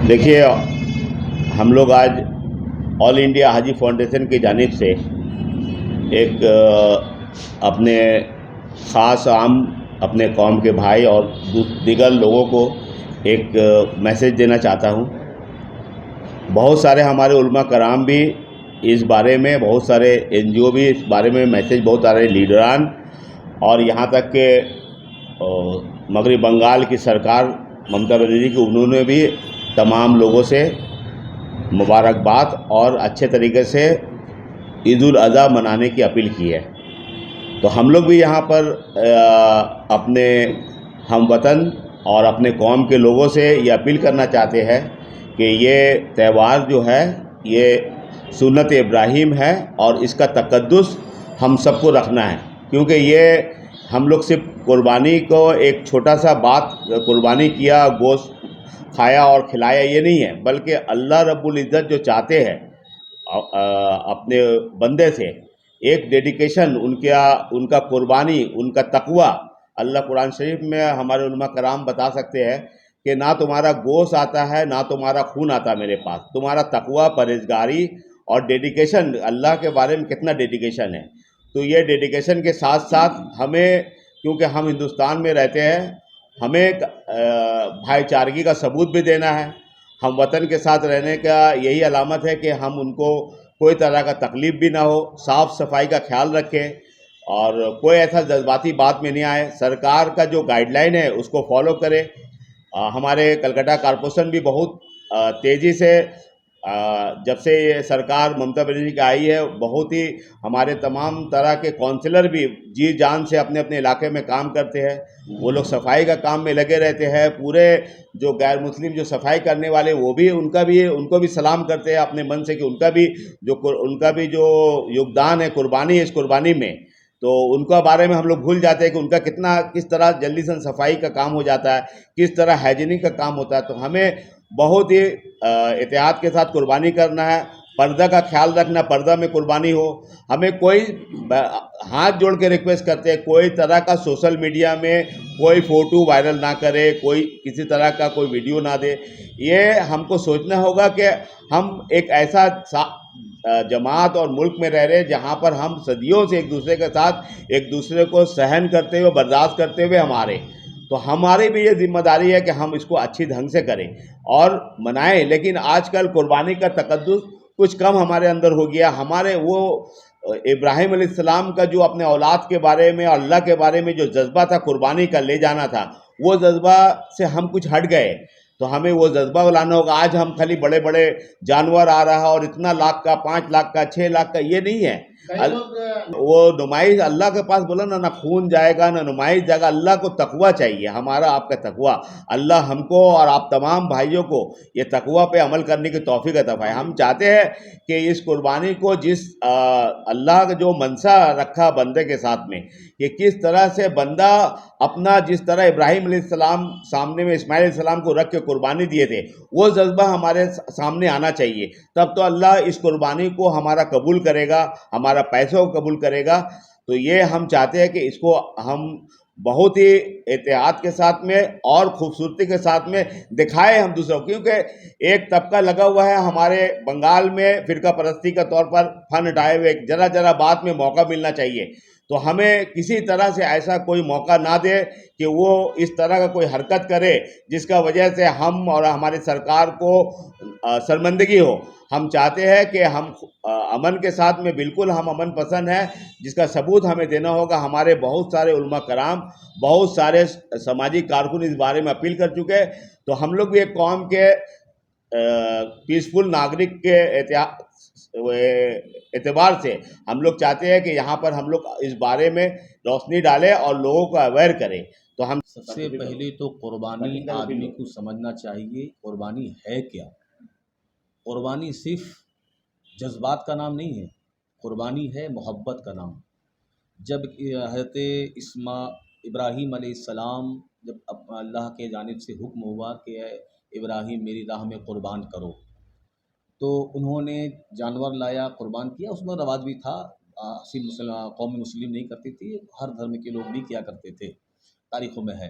دیکھیے، ہم لوگ آج آل انڈیا حاجی فاؤنڈیشن کی جانب سے ایک اپنے خاص عام اپنے قوم کے بھائی اور دیگر لوگوں کو ایک میسج دینا چاہتا ہوں۔ بہت سارے ہمارے علماء کرام بھی اس بارے میں، بہت سارے این جی او بھی اس بارے میں میسج، بہت سارے لیڈران، اور یہاں تک کہ مغرب بنگال کی سرکار ممتا بنرجی کی، انہوں نے بھی تمام لوگوں سے مبارکباد اور اچھے طریقے سے عید الاضحیٰ منانے کی اپیل کی ہے۔ تو ہم لوگ بھی یہاں پر اپنے ہم وطن اور اپنے قوم کے لوگوں سے یہ اپیل کرنا چاہتے ہیں کہ یہ تہوار جو ہے یہ سنت ابراہیم ہے اور اس کا تقدس ہم سب کو رکھنا ہے، کیونکہ یہ ہم لوگ صرف قربانی کو ایک چھوٹا سا بات قربانی کیا، گوشت کھایا اور کھلایا، یہ نہیں ہے، بلکہ اللہ رب العزت جو چاہتے ہیں اپنے بندے سے ایک ڈیڈیکیشن، ان کا قربانی، ان کا تقوی۔ اللہ قرآن شریف میں ہمارے علماء کرام بتا سکتے ہیں کہ نہ تمہارا گوشت آتا ہے نہ تمہارا خون آتا میرے پاس، تمہارا تقوی، پرہیزگاری اور ڈیڈیکیشن، اللہ کے بارے میں کتنا ڈیڈیکیشن ہے۔ تو یہ ڈیڈیکیشن کے ساتھ ساتھ ہمیں، کیونکہ ہم ہندوستان میں رہتے ہیں، ہمیں بھائی چارگی کا ثبوت بھی دینا ہے۔ ہم وطن کے ساتھ رہنے کا یہی علامت ہے کہ ہم ان کو کوئی طرح کا تکلیف بھی نہ ہو، صاف صفائی کا خیال رکھیں اور کوئی ایسا جذباتی بات میں نہیں آئے، سرکار کا جو گائیڈ لائن ہے اس کو فالو کرے۔ ہمارے کلکتہ کارپوریشن بھی بہت تیزی سے، جب سے یہ سرکار ممتا بنرجی کی آئی ہے، بہت ہی ہمارے تمام طرح کے کونسلر بھی جی جان سے اپنے اپنے علاقے میں کام کرتے ہیں۔ وہ لوگ صفائی کا کام میں لگے رہتے ہیں، پورے جو غیر مسلم جو صفائی کرنے والے، وہ بھی ان کو بھی سلام کرتے ہیں اپنے من سے کہ ان کا بھی جو یوگدان ہے، قربانی ہے اس قربانی میں، تو ان کا بارے میں ہم لوگ بھول جاتے ہیں کہ ان کا کس طرح جلدی سے صفائی کا کام ہو جاتا ہے، کس طرح ہائیجینک کا کام ہوتا ہے۔ تو ہمیں بہت ہی احتیاط کے ساتھ قربانی کرنا ہے، پردہ کا خیال رکھنا، پردہ میں قربانی ہو۔ ہمیں کوئی ہاتھ جوڑ کے ریکویسٹ کرتے ہیں، کوئی طرح کا سوشل میڈیا میں کوئی فوٹو وائرل نہ کرے، کوئی کسی طرح کا کوئی ویڈیو نہ دے۔ یہ ہم کو سوچنا ہوگا کہ ہم ایک ایسا جماعت اور ملک میں رہ رہے جہاں پر ہم صدیوں سے ایک دوسرے کے ساتھ ایک دوسرے کو سہن کرتے ہوئے، برداشت کرتے ہوئے تو ہماری بھی یہ ذمہ داری ہے کہ ہم اس کو اچھی ڈھنگ سے کریں اور منائیں۔ لیکن آج کل قربانی کا تقدس کچھ کم ہمارے اندر ہو گیا۔ ہمارے وہ ابراہیم علیہ السلام کا جو اپنے اولاد کے بارے میں اور اللہ کے بارے میں جو جذبہ تھا قربانی کا لے جانا تھا، وہ جذبہ سے ہم کچھ ہٹ گئے۔ تو ہمیں وہ جذبہ لانا ہوگا۔ آج ہم خالی بڑے بڑے جانور آ رہا اور اتنا لاکھ کا، 5 لاکھ کا، 6 لاکھ کا، یہ نہیں ہے۔ وہ نمائش اللہ کے پاس بولا نہ خون جائے گا نہ نمائش جائے گا، اللہ کو تقوی چاہیے، ہمارا آپ کا تقوی۔ اللہ ہم کو اور آپ تمام بھائیوں کو یہ تقوی پہ عمل کرنے کی توفیق عطا فرمائے۔ ہم چاہتے ہیں کہ اس قربانی کو جس اللہ کا جو منشا رکھا بندے کے ساتھ میں، کہ کس طرح سے بندہ اپنا، جس طرح ابراہیم علیہ السلام سامنے میں اسماعیل علیہ السلام کو رکھ کے قربانی دیے تھے، وہ جذبہ ہمارے سامنے آنا چاہیے، تب تو اللہ اس قربانی کو ہمارا قبول کرے گا، ہمارا پیسوں کو قبول کرے گا۔ تو یہ ہم چاہتے ہیں کہ اس کو ہم بہت ہی احتیاط کے ساتھ میں اور خوبصورتی کے ساتھ میں دکھائے ہم دوسروں کو، کیونکہ ایک طبقہ لگا ہوا ہے ہمارے بنگال میں فرقہ پرستی کا طور پر فن اٹھائے ہوئے، ذرا بات میں موقع ملنا چاہیے۔ تو ہمیں کسی طرح سے ایسا کوئی موقع نہ دے کہ وہ اس طرح کا کوئی حرکت کرے جس کا وجہ سے ہم اور ہماری سرکار کو شرمندگی ہو۔ ہم چاہتے ہیں کہ ہم امن کے ساتھ میں، بالکل ہم امن پسند ہیں، جس کا ثبوت ہمیں دینا ہوگا۔ ہمارے بہت سارے علماء کرام، بہت سارے سماجی کارکن اس بارے میں اپیل کر چکے، تو ہم لوگ بھی ایک قوم کے پیسفل ناگرک کے اعتبار سے ہم لوگ چاہتے ہیں کہ یہاں پر ہم لوگ اس بارے میں روشنی ڈالیں اور لوگوں کو اویئر کریں۔ تو ہم سب سے پہلے تو قربانی آدمی کو سمجھنا چاہیے قربانی ہے کیا۔ قربانی صرف جذبات کا نام نہیں ہے، قربانی ہے محبت کا نام۔ جب حضرت ابراہیم علیہ السلام، جب اللہ کے جانب سے حکم ہوا کہ ابراہیم میری راہ میں قربان کرو، تو انہوں نے جانور لایا، قربان کیا۔ اس میں رواج بھی تھا، قوم مسلم نہیں کرتی تھی، ہر دھرم کے لوگ بھی کیا کرتے تھے، تاریخوں میں ہے۔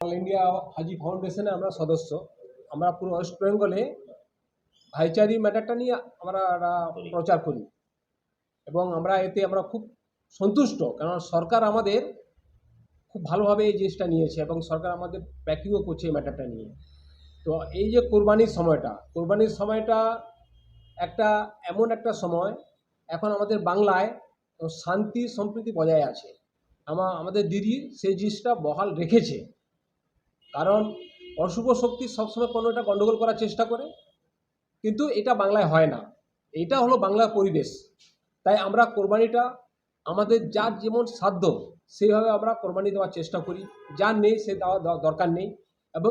অল ইন্ডিয়া হাজি ফাউন্ডেশনে আমরা সদস্য। আমরা পুরো ওয়েস্ট বেঙ্গলে ভাইচারি ম্যাটারটা নিয়ে আমরা প্রচার করি, এবং এতে আমরা খুব সন্তুষ্ট, কারণ সরকার আমাদের খুব ভালোভাবে এই জিনিসটা নিয়েছে এবং সরকার আমাদের প্যাকিংও করছে এই ম্যাটারটা নিয়ে। তো এই যে কোরবানির সময়টা একটা এমন একটা সময়, এখন আমাদের বাংলায় শান্তি সম্প্রীতি বজায় আছে। আমাদের দিদি সেই জিনিসটা বহাল রেখেছে, কারণ অশুভ শক্তি সবসময় কোনো একটা গণ্ডগোল করার চেষ্টা করে, কিন্তু এটা বাংলায় হয় না। এটা হলো বাংলার পরিবেশ। তাই আমরা কোরবানিটা আমাদের যার যেমন সাধ্য সেইভাবে আমরা কোরবানি দেওয়ার চেষ্টা করি, যার নেই সে দেওয়া দরকার নেই। এবং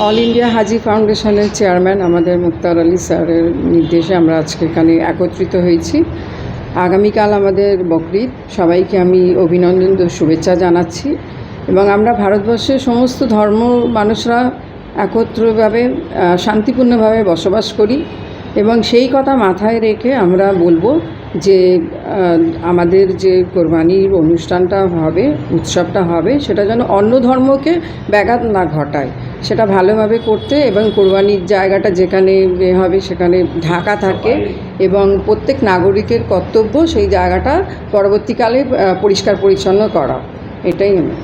অল ইন্ডিয়া হাজি ফাউন্ডেশনের চেয়ারম্যান আমাদের মুক্তার আলী স্যারের নির্দেশে আমরা আজকে এখানে একত্রিত হয়েছি। আগামীকাল আমাদের বকরিদ, সবাইকে আমি অভিনন্দন ও শুভেচ্ছা জানাচ্ছি। এবং আমরা ভারতবর্ষের সমস্ত ধর্ম মানুষরা একত্রভাবে শান্তিপূর্ণভাবে বসবাস করি, এবং সেই কথা মাথায় রেখে আমরা বলবো যে আমাদের যে কোরবানির অনুষ্ঠানটা হবে, উৎসবটা হবে, সেটা যেন অন্য ধর্মকে ব্যাঘাত না ঘটায়, সেটা ভালোভাবে করতে, এবং কোরবানির জায়গাটা যেখানে হবে সেখানে ঢাকা থাকে, এবং প্রত্যেক নাগরিকের কর্তব্য সেই জায়গাটা পরবর্তীকালে পরিষ্কার পরিচ্ছন্ন করা। এটাই আমি